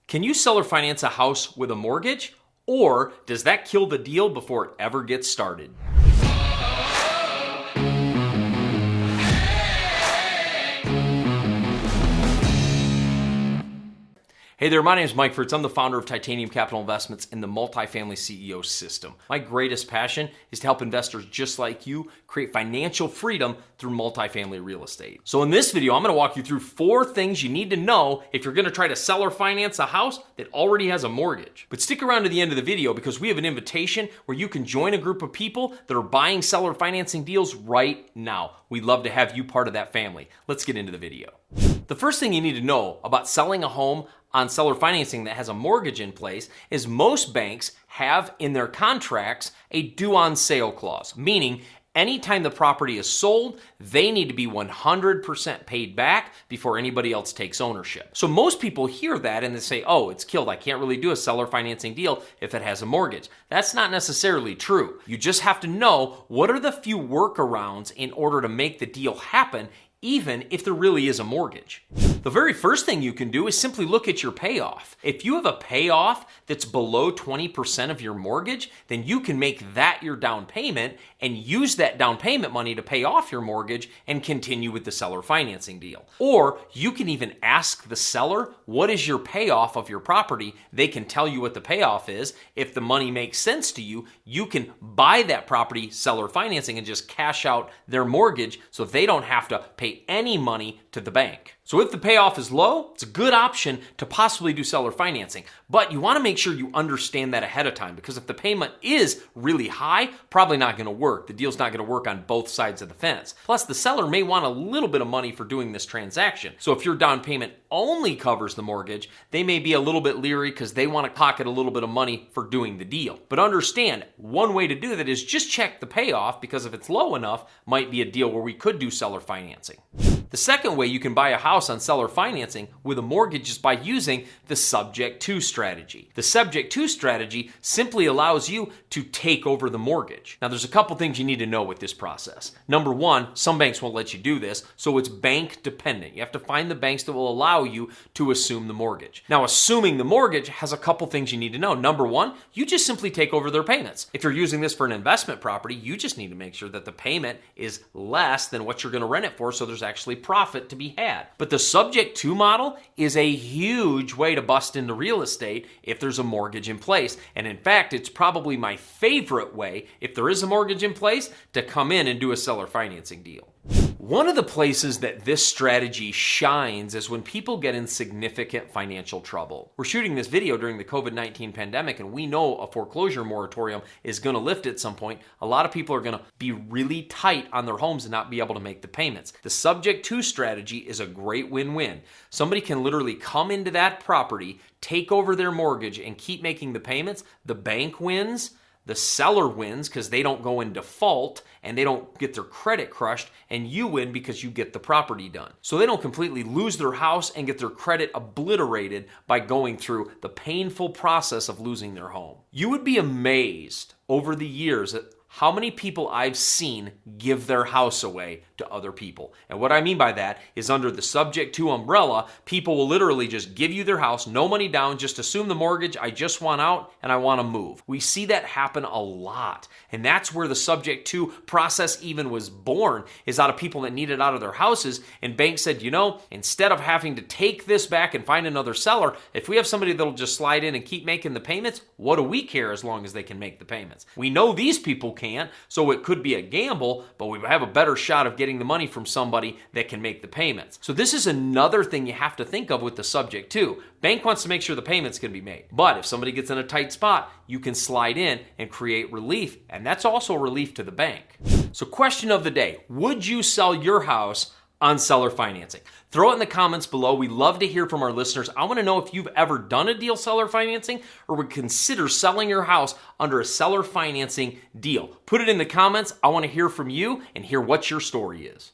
Can you seller finance a house with a mortgage? Or does that kill the deal before it ever gets started? Hey there, my name is Mike Fritz. I'm the founder of Titanium Capital Investments in the multifamily CEO system. My greatest passion is to help investors just like you create financial freedom through multifamily real estate. So in this video, I'm going to walk you through 4 things you need to know if you're going to try to sell or finance a house that already has a mortgage. But stick around to the end of the video because we have an invitation where you can join a group of people that are buying seller financing deals right now. We'd love to have you part of that family. Let's get into the video. The first thing you need to know about selling a home on seller financing that has a mortgage in place is most banks have in their contracts a due on sale clause, meaning anytime the property is sold, they need to be 100% paid back before anybody else takes ownership. So most people hear that and they say, oh, it's killed. I can't really do a seller financing deal if it has a mortgage. That's not necessarily true. You just have to know what are the few workarounds in order to make the deal happen, even if there really is a mortgage. The very first thing you can do is simply look at your payoff. If you have a payoff that's below 20% of your mortgage, then you can make that your down payment and use that down payment money to pay off your mortgage and continue with the seller financing deal. Or you can even ask the seller, what is your payoff of your property? They can tell you what the payoff is. If the money makes sense to you, you can buy that property seller financing and just cash out their mortgage so they don't have to pay any money to the bank. So if the payoff is low, it's a good option to possibly do seller financing. But you want to make sure you understand that ahead of time, because if the payment is really high, probably not going to work. The deal's not going to work on both sides of the fence. Plus, the seller may want a little bit of money for doing this transaction. So if your down payment only covers the mortgage, they may be a little bit leery because they want to pocket a little bit of money for doing the deal. But understand, one way to do that is just check the payoff, because if it's low enough, might be a deal where we could do seller financing. The second way you can buy a house on seller financing with a mortgage is by using the subject to strategy. The subject to strategy simply allows you to take over the mortgage. Now, there's a couple things you need to know with this process. Number one, some banks won't let you do this, so it's bank dependent. You have to find the banks that will allow you to assume the mortgage. Now, assuming the mortgage has a couple things you need to know. Number one, you just simply take over their payments. If you're using this for an investment property, you just need to make sure that the payment is less than what you're going to rent it for, so there's actually profit to be had. But the subject to model is a huge way to bust into real estate if there's a mortgage in place. And in fact, it's probably my favorite way, if there is a mortgage in place, to come in and do a seller financing deal. One of the places that this strategy shines is when people get in significant financial trouble. We're shooting this video during the COVID-19 pandemic, and we know a foreclosure moratorium is going to lift at some point. A lot of people are going to be really tight on their homes and not be able to make the payments. The subject to strategy is a great win-win. Somebody can literally come into that property, take over their mortgage, and keep making the payments. The bank wins. The seller wins because they don't go in default and they don't get their credit crushed, and you win because you get the property done. So they don't completely lose their house and get their credit obliterated by going through the painful process of losing their home. You would be amazed over the years at how many people I've seen give their house away to other people. And what I mean by that is under the subject to umbrella, people will literally just give you their house, no money down, just assume the mortgage, I just want out and I want to move. We see that happen a lot. And that's where the subject to process even was born, is out of people that needed out of their houses. And banks said, you know, instead of having to take this back and find another seller, if we have somebody that'll just slide in and keep making the payments, what do we care as long as they can make the payments? We know these people can't, so it could be a gamble, but we have a better shot of getting the money from somebody that can make the payments. So this is another thing you have to think of with the subject to. Bank wants to make sure the payments can be made. But if somebody gets in a tight spot, you can slide in and create relief, and that's also relief to the bank. So question of the day, would you sell your house on seller financing? Throw it in the comments below. We love to hear from our listeners. I want to know if you've ever done a deal seller financing or would consider selling your house under a seller financing deal. Put it in the comments. I want to hear from you and hear what your story is.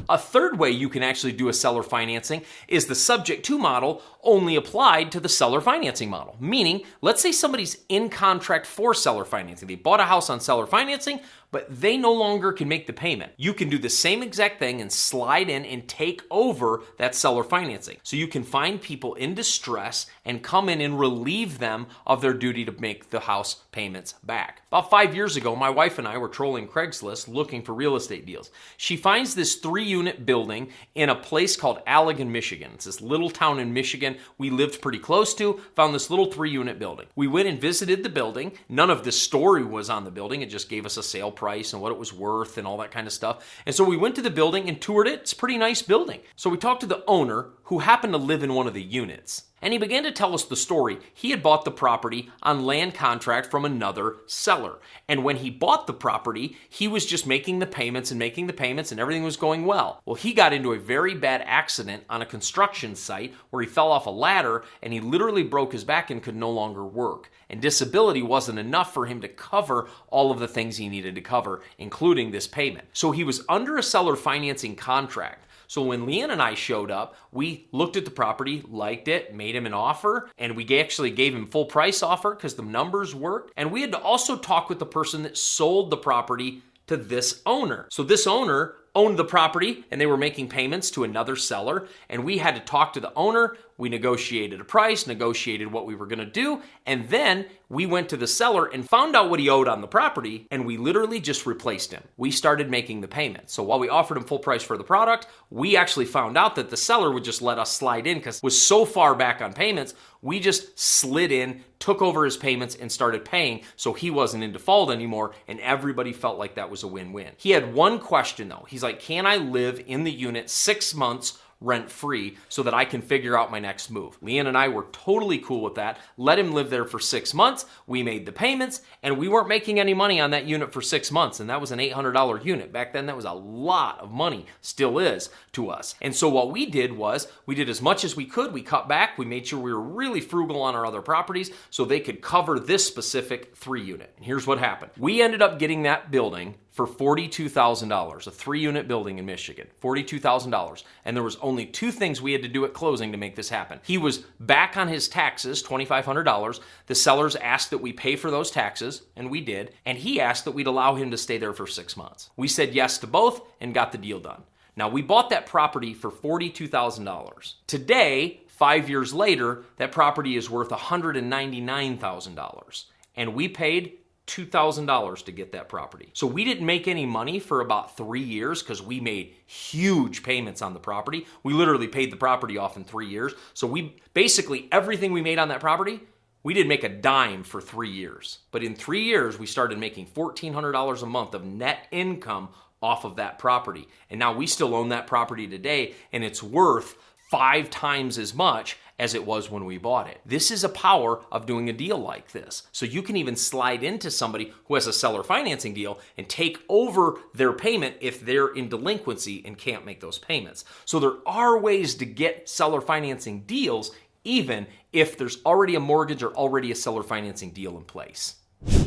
A third way you can actually do a seller financing is the subject to model only applied to the seller financing model. Meaning, let's say somebody's in contract for seller financing. They bought a house on seller financing, but they no longer can make the payment. You can do the same exact thing and slide in and take over that seller financing. So you can find people in distress and come in and relieve them of their duty to make the house payments back. About 5 years ago, my wife and I were trolling Craigslist looking for real estate deals. She finds this 3-unit building in a place called Allegan, Michigan. It's this little town in Michigan we lived pretty close to, found this little 3-unit building. We went and visited the building. None of the story was on the building. It just gave us a sale price and what it was worth and all that kind of stuff. And so we went to the building and toured it. It's a pretty nice building. So we talked to the owner, who happened to live in one of the units. And he began to tell us the story. He had bought the property on land contract from another seller. And when he bought the property, he was just making the payments and everything was going well. Well, he got into a very bad accident on a construction site where he fell off a ladder and he literally broke his back and could no longer work. And disability wasn't enough for him to cover all of the things he needed to cover, including this payment. So he was under a seller financing contract. So when Leanne and I showed up, we looked at the property, liked it, made him an offer, and we actually gave him full price offer because the numbers worked. And we had to also talk with the person that sold the property to this owner. So this owner owned the property and they were making payments to another seller, and we had to talk to the owner. We negotiated a price, negotiated what we were going to do, and then we went to the seller and found out what he owed on the property, and we literally just replaced him. We started making the payment. So while we offered him full price for the product, we actually found out that the seller would just let us slide in because it was so far back on payments. We just slid in, took over his payments, and started paying so he wasn't in default anymore, and everybody felt like that was a win-win. He had one question though. He's like, can I live in the unit 6 months rent-free so that I can figure out my next move? Leanne and I were totally cool with that. Let him live there for 6 months. We made the payments, and we weren't making any money on that unit for 6 months, and that was an $800 unit. Back then, that was a lot of money, still is to us. And so what we did was, we did as much as we could. We cut back. We made sure we were really frugal on our other properties so they could cover this specific 3-unit. And here's what happened. We ended up getting that building for $42,000, a 3-unit building in Michigan, $42,000. And there was only 2 things we had to do at closing to make this happen. He was back on his taxes, $2,500. The sellers asked that we pay for those taxes, and we did. And he asked that we'd allow him to stay there for 6 months. We said yes to both and got the deal done. Now, we bought that property for $42,000. Today, 5 years later, that property is worth $199,000. And we paid $2,000 to get that property. So we didn't make any money for about 3 years because we made huge payments on the property. We literally paid the property off in 3 years. So we basically, everything we made on that property, we didn't make a dime for 3 years. But in 3 years, we started making $1,400 a month of net income off of that property. And now we still own that property today, and it's worth 5 times as much as it was when we bought it. This is a power of doing a deal like this. So you can even slide into somebody who has a seller financing deal and take over their payment if they're in delinquency and can't make those payments. So there are ways to get seller financing deals even if there's already a mortgage or already a seller financing deal in place.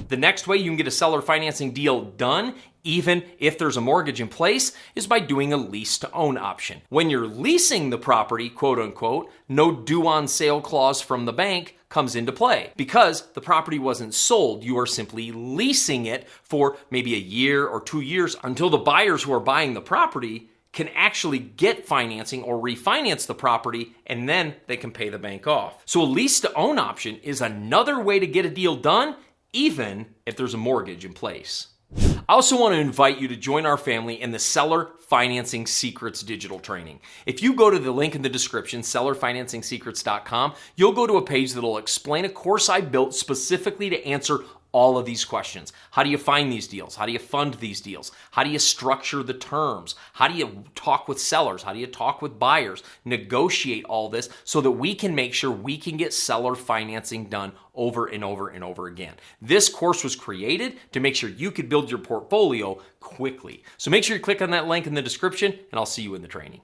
The next way you can get a seller financing deal done, even if there's a mortgage in place, is by doing a lease-to-own option. When you're leasing the property, quote unquote, no due on sale clause from the bank comes into play. Because the property wasn't sold, you are simply leasing it for maybe a year or 2 years until the buyers who are buying the property can actually get financing or refinance the property, and then they can pay the bank off. So a lease-to-own option is another way to get a deal done, even if there's a mortgage in place. I also want to invite you to join our family in the Seller Financing Secrets digital training. If you go to the link in the description, sellerfinancingsecrets.com, you'll go to a page that'll explain a course I built specifically to answer all of these questions. How do you find these deals? How do you fund these deals? How do you structure the terms? How do you talk with sellers? How do you talk with buyers? Negotiate all this so that we can make sure we can get seller financing done over and over and over again. This course was created to make sure you could build your portfolio quickly. So make sure you click on that link in the description, and I'll see you in the training.